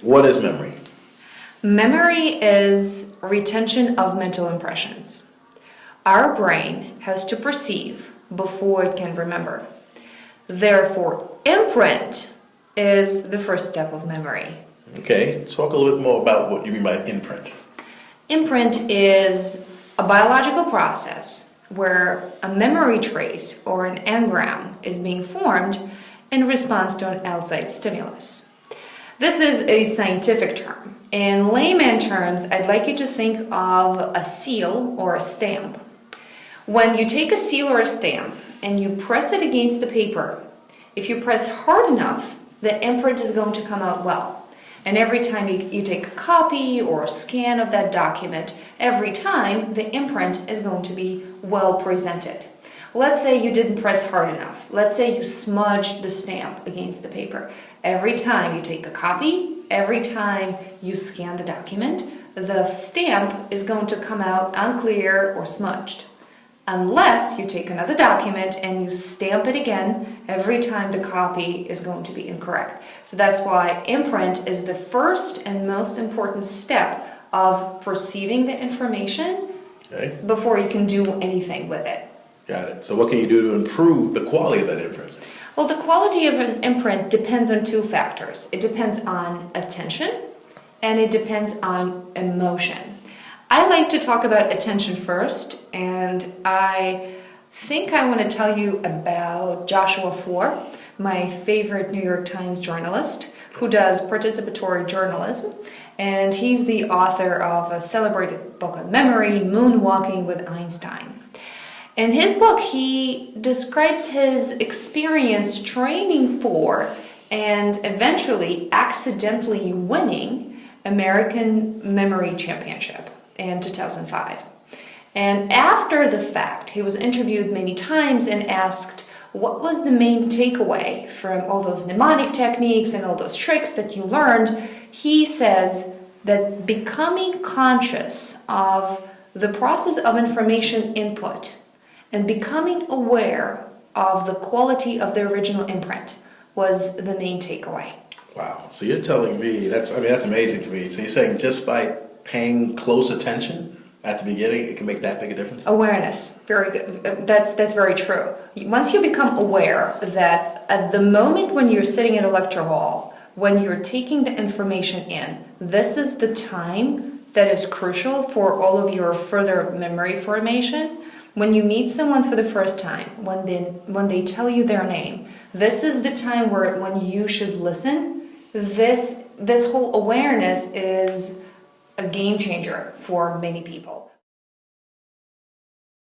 What is memory? Memory is retention of mental impressions. Our brain has to perceive before it can remember. Therefore, imprint is the first step of memory. Okay, talk a little bit more about what you mean by imprint. Imprint is a biological process where a memory trace or an engram is being formed in response to an outside stimulus. This is a scientific term. In layman terms, I'd like you to think of a seal or a stamp. When you take a seal or a stamp and you press it against the paper, if you press hard enough, the imprint is going to come out well. And every time you take a copy or a scan of that document, every time the imprint is going to be well presented. Let's say you didn't press hard enough. Let's say you smudged the stamp against the paper. Every time you take a copy, every time you scan the document, the stamp is going to come out unclear or smudged. Unless you take another document and you stamp it again, every time the copy is going to be incorrect. So that's why imprint is the first and most important step of perceiving the information before you can do anything with it. Got it. So what can you do to improve the quality of that imprint? Well, the quality of an imprint depends on two factors. It depends on attention and it depends on emotion. I like to talk about attention first, and I think I want to tell you about Joshua Foer, my favorite New York Times journalist, who does participatory journalism, and he's the author of a celebrated book on memory, Moonwalking with Einstein. In his book, he describes his experience training for and eventually accidentally winning American Memory Championship in 2005. And after the fact, he was interviewed many times and asked what was the main takeaway from all those mnemonic techniques and all those tricks that you learned. He says that becoming conscious of the process of information input and becoming aware of the quality of the original imprint was the main takeaway. Wow. So you're telling me, that's amazing to me. So you're saying just by paying close attention at the beginning, it can make that big a difference? Awareness. Very good. That's very true. Once you become aware that at the moment when you're sitting in a lecture hall, when you're taking the information in, this is the time that is crucial for all of your further memory formation. When you meet someone for the first time, when they tell you their name, this is the time when you should listen. This whole awareness is a game changer for many people.